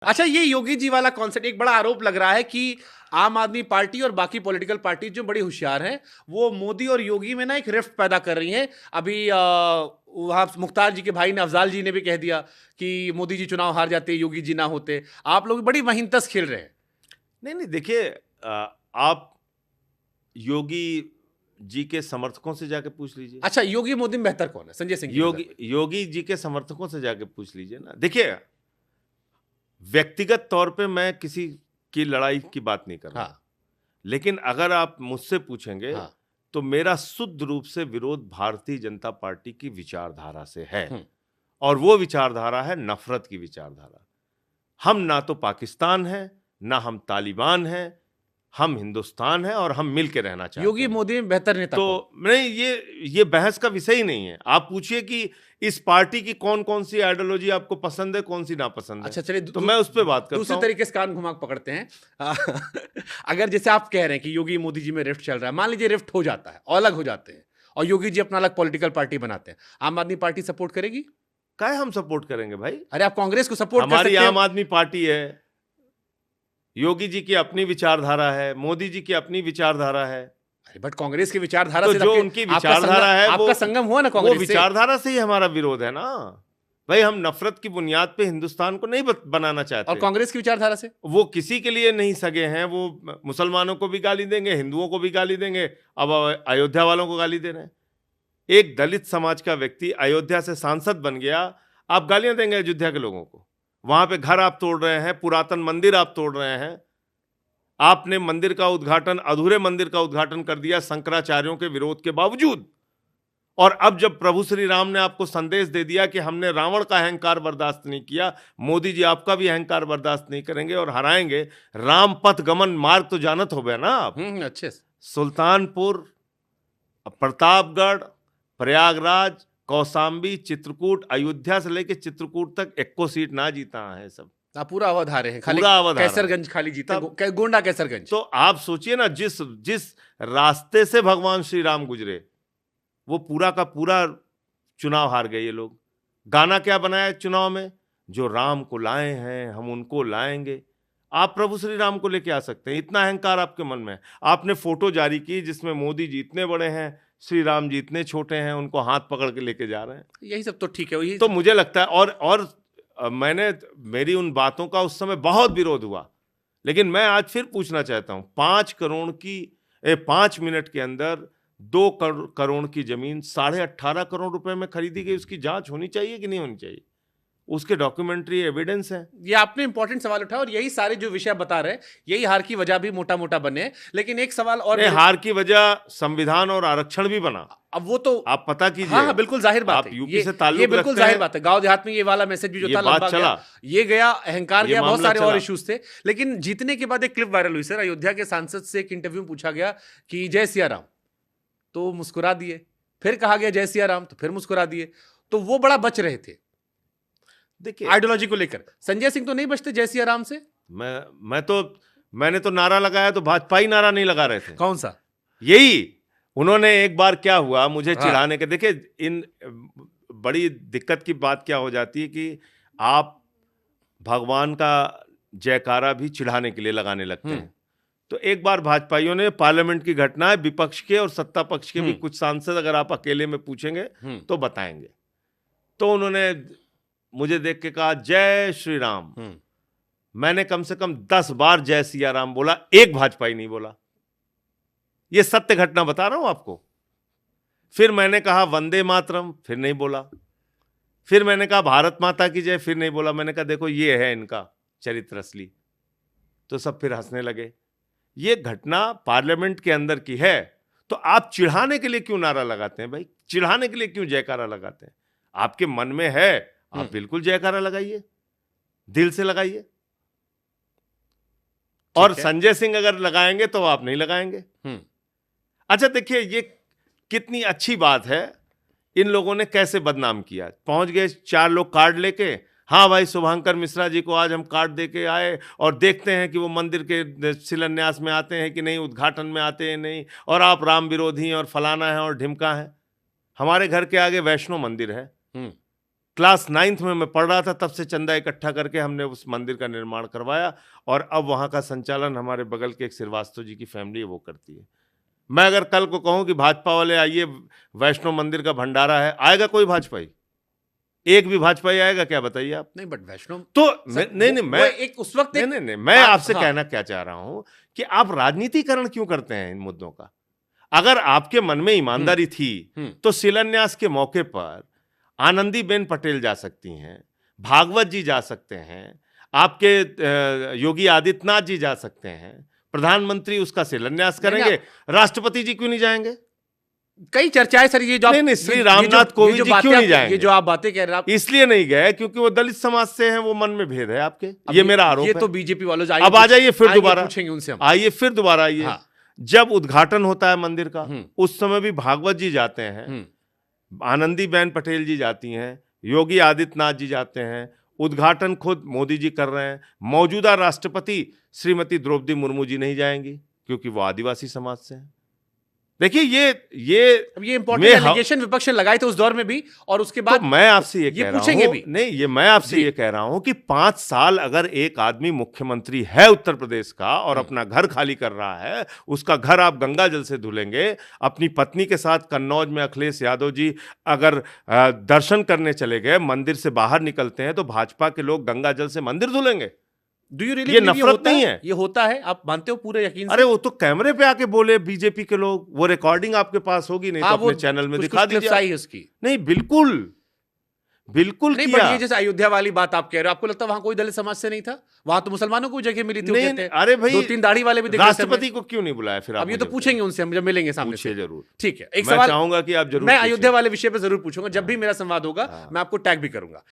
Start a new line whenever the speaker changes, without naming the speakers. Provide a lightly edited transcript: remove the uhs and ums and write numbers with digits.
अच्छा, ये योगी जी वाला कॉन्सेप्ट, एक बड़ा आरोप लग रहा है कि आम आदमी पार्टी और बाकी पॉलिटिकल पार्टी जो बड़ी होशियार हैं, वो मोदी और योगी में ना एक रिफ्ट पैदा कर रही हैं। अभी वहां मुख्तार जी के भाई ने, अफजाल जी ने भी कह दिया कि मोदी जी चुनाव हार जाते, योगी जी ना होते। आप लोग बड़ी वहीनतस खेल रहे हैं।
नहीं नहीं, देखिए, आप योगी जी के समर्थकों से जाके पूछ लीजिए।
अच्छा, योगी मोदी में बेहतर कौन है संजय सिंह की नजर में?
योगी जी के समर्थकों से जाके पूछ लीजिए ना। देखिए, व्यक्तिगत तौर पे मैं किसी की लड़ाई की बात नहीं कर रहा,
हाँ,
लेकिन अगर आप मुझसे पूछेंगे
हाँ।
तो मेरा शुद्ध रूप से विरोध भारतीय जनता पार्टी की विचारधारा से है,
हम्म।
और वो विचारधारा है नफरत की विचारधारा। हम ना तो पाकिस्तान हैं, ना हम तालिबान हैं, हम हिंदुस्तान हैं और हम मिल के रहना चाहते
योगी
हैं।
मोदी में बेहतर नेता
तो
कौन?
नहीं, ये बहस का विषय ही नहीं है। आप पूछिए कि इस पार्टी की कौन कौन सी आइडियोलॉजी आपको पसंद है, कौन सी नापसंद है।
अच्छा, चलिए
तो मैं उस पर बात करता
दूसरे
हूं।
तरीके से कान घुमा के पकड़ते हैं। अगर जैसे आप कह रहे हैं कि योगी मोदी जी में रिफ्ट चल रहा है, मान लीजिए रिफ्ट हो जाता है, अलग हो जाते हैं और योगी जी अपना अलग पॉलिटिकल पार्टी बनाते हैं, आम आदमी पार्टी सपोर्ट करेगी?
काहे हम सपोर्ट करेंगे भाई?
अरे, आप कांग्रेस को सपोर्ट कर
हमारी
सकते
आम
हैं।
आदमी पार्टी है, योगी जी की अपनी विचारधारा है, मोदी जी की अपनी विचारधारा है।
अरे बट कांग्रेस की विचारधारा
तो
से
जो उनकी विचारधारा है
आपका संगम हुआ ना
वो
कांग्रेस से।
विचारधारा से ही हमारा विरोध है ना भाई। हम नफरत की बुनियाद पे हिंदुस्तान को नहीं बनाना
और
चाहते।
कांग्रेस की विचारधारा से
वो किसी के लिए नहीं सगे हैं। वो मुसलमानों को भी गाली देंगे, हिंदुओं को भी गाली देंगे, अब अयोध्या वालों को गाली दे रहे हैं। एक दलित समाज का व्यक्ति अयोध्या से सांसद बन गया, आप गालियां देंगे अयोध्या के लोगों को? वहां पे घर आप तोड़ रहे हैं, पुरातन मंदिर आप तोड़ रहे हैं। आपने मंदिर का उद्घाटन, अधूरे मंदिर का उद्घाटन कर दिया शंकराचार्यों के विरोध के बावजूद। और अब जब प्रभु श्री राम ने आपको संदेश दे दिया कि हमने रावण का अहंकार बर्दाश्त नहीं किया, मोदी जी आपका भी अहंकार बर्दाश्त नहीं करेंगे और हराएंगे। राम पथ गमन मार्ग तो जानत हो गया ना आप।
अच्छे से।
सुल्तानपुर, प्रतापगढ़, प्रयागराज, कौशाम्बी, चित्रकूट, अयोध्या से लेकर चित्रकूट तक एको सीट ना जीता है सब।
आप पूरा अवध हारे हैं, खाली
पूरा अवध हारा है।
कैसरगंज खाली जीता, गोंडा कैसरगंज।
तो आप सोचिए ना, जिस जिस रास्ते से भगवान श्री राम गुजरे, वो पूरा का पूरा चुनाव हार गए ये लोग। गाना क्या बनाया चुनाव में? जो राम को लाए हैं हम उनको लाएंगे। आप प्रभु श्री राम को लेके आ सकते हैं? इतना अहंकार आपके मन में है। आपने फोटो जारी की जिसमें मोदी जी इतने बड़े हैं, श्री राम जी इतने छोटे हैं, उनको हाथ पकड़ के लेके जा रहे हैं।
यही सब तो ठीक है, यही
तो मुझे लगता है, और मेरी उन बातों का उस समय बहुत विरोध हुआ, लेकिन मैं आज फिर पूछना चाहता हूं, 5 मिनट के अंदर 2 करोड़ की जमीन 18.5 करोड़ रुपए में खरीदी गई। उसकी जांच होनी चाहिए कि नहीं होनी चाहिए? उसके डॉक्यूमेंट्री एविडेंस है।
ये आपने इंपॉर्टेंट सवाल उठाया, और यही सारे जो विषय बता रहे हैं, यही हार की वजह भी मोटा मोटा बने। लेकिन एक सवाल और,
हार की वजह संविधान और आरक्षण भी बना।
अब वो तो
आप पता कीजिए।
हाँ, बिल्कुल जाहिर बात है,
यूपी से ताल्लुक
ये बिल्कुल
रखते
जाहिर
हैं।
बात है। गांव देहात में ये वाला मैसेज भी जो था लंबा
चला,
ये गया, अहंकार
ये
गया, बहुत सारे और
चला।
इश्यूज थे। लेकिन जीतने के बाद एक क्लिप वायरल हुई सर, अयोध्या के सांसद से एक इंटरव्यू में पूछा गया कि जय सिया राम, तो मुस्कुरा दिए। फिर कहा गया जय सिया राम, तो फिर मुस्कुरा दिए। तो वो बड़ा बच रहे थे
देखिए,
आइडियोलॉजी को लेकर। संजय सिंह तो नहीं बचते जय सिया राम से।
मैंने तो नारा लगाया, तो भाजपा ही नारा नहीं लगा रहे थे।
कौन सा?
यही उन्होंने एक बार, क्या हुआ मुझे चिढ़ाने के, देखिए इन बड़ी दिक्कत की बात क्या हो जाती है कि आप भगवान का जयकारा भी चिढ़ाने के लिए लगाने लगते हैं। तो एक बार भाजपाइयों ने, पार्लियामेंट की घटना है, विपक्ष के और सत्ता पक्ष के भी कुछ सांसद, अगर आप अकेले में पूछेंगे तो बताएंगे, तो उन्होंने मुझे देख के कहा जय श्री राम। मैंने कम से कम 10 बार जय सिया राम बोला, एक भाजपाई नहीं बोला। ये सत्य घटना बता रहा हूं आपको। फिर मैंने कहा वंदे मातरम, फिर नहीं बोला। फिर मैंने कहा भारत माता की जय, फिर नहीं बोला। मैंने कहा देखो ये है इनका चरित्र असली। तो सब फिर हंसने लगे। ये घटना पार्लियामेंट के अंदर की है, तो आप चिढ़ाने के लिए क्यों नारा लगाते हैं भाई? चिढ़ाने के लिए क्यों जयकारा लगाते हैं? आपके मन में है, आप बिल्कुल जयकारा लगाइए, दिल से लगाइए। और संजय सिंह अगर लगाएंगे तो आप नहीं लगाएंगे। अच्छा देखिए, ये कितनी अच्छी बात है, इन लोगों ने कैसे बदनाम किया। पहुंच गए 4 लोग कार्ड लेके, हाँ भाई शुभांकर मिश्रा जी को आज हम कार्ड देके आए, और देखते हैं कि वो मंदिर के शिलान्यास में आते हैं कि नहीं, उद्घाटन में आते हैं नहीं, और आप राम विरोधी और फलाना है और ढिमका है। हमारे घर के आगे वैष्णो मंदिर है, क्लास 9th में मैं पढ़ रहा था, तब से चंदा इकट्ठा करके हमने उस मंदिर का निर्माण करवाया और अब वहाँ का संचालन हमारे बगल के एक श्रीवास्तव जी की फैमिली है वो करती है। मैं अगर कल को कहूँ कि भाजपा वाले आइए वैष्णो मंदिर का भंडारा है, आएगा कोई भाजपाई? एक भी भाजपाई आएगा क्या, बताइए आप?
नहीं, बट वैष्णो
तो नहीं मैं
एक उस वक्त
नहीं मैं आपसे कहना क्या चाह रहा हूं कि आप राजनीतिकरण क्यों करते हैं इन मुद्दों का? अगर आपके मन में ईमानदारी थी तो शिलान्यास के मौके पर आनंदीबेन पटेल जा सकती हैं, भागवत जी जा सकते हैं, आपके योगी आदित्यनाथ जी जा सकते हैं, प्रधानमंत्री उसका शिलान्यास करेंगे, राष्ट्रपति जी क्यों नहीं जाएंगे?
कई चर्चाएं सर, ये जो
नहीं श्री रामनाथ कोविंद जी क्यों नहीं जाएंगे?
ये जो आप बातें कह रहे हैं,
इसलिए नहीं गए क्योंकि वो दलित समाज से हैं, वो मन में भेद है आपके, ये मेरा आरोप है।
ये तो बीजेपी वालों से
अब आ जाइए फिर दोबारा,
पूछेंगे उनसे हम।
आइए फिर दोबारा आइए।
हाँ।
जब उद्घाटन होता है मंदिर का उस समय भी भागवत जी जाते हैं, आनंदीबेन पटेल जी जाती हैं, योगी आदित्यनाथ जी जाते हैं, उद्घाटन खुद मोदी जी कर रहे हैं, मौजूदा राष्ट्रपति श्रीमती द्रौपदी मुर्मू जी नहीं जाएंगी क्योंकि वो आदिवासी समाज से हैं। देखिए ये
इंपॉर्टेंट एलिगेशन विपक्ष ने लगाए थे उस दौर में भी, और उसके बाद
तो मैं आपसे ये कह रहा हूं
भी।
नहीं, ये मैं आपसे ये कह रहा हूं कि 5 साल अगर एक आदमी मुख्यमंत्री है उत्तर प्रदेश का और अपना घर खाली कर रहा है, उसका घर आप गंगा जल से धुलेंगे, अपनी पत्नी के साथ कन्नौज में अखिलेश यादव जी अगर दर्शन करने चले गए, मंदिर से बाहर निकलते हैं तो भाजपा के लोग गंगा जल से मंदिर धुलेंगे।
Do you really
ये नफरत नहीं है?
ये होता है, आप मानते हो पूरे यकीन से?
अरे वो तो कैमरे पे आके बोले बीजेपी के लोग, वो रिकॉर्डिंग आपके पास होगी, नहीं तो अपने चैनल में दिखा दीजिए।
उसकी नहीं,
बिल्कुल
नहीं, किया। ये जैसे अयोध्या वाली बात आप कह रहे हो, आपको लगता है वहां कोई दलित समाज से नहीं था? वहां तो मुसलमानों को जगह मिली थी।
नहीं, अरे भाई
2-3 दाढ़ी वाले भी दिख रहे थे।
राष्ट्रपति को क्यों नहीं बुलाया फिर?
अब ये तो पूछेंगे उनसे हम जब मिलेंगे सामने से।
जरूर,
ठीक है। एक
मैं
सवाल
चाहूंगा कि आप जरूर,
मैं अयोध्या वाले विषय पे जरूर पूछूंगा जब भी मेरा संवाद होगा, मैं आपको टैग भी करूंगा।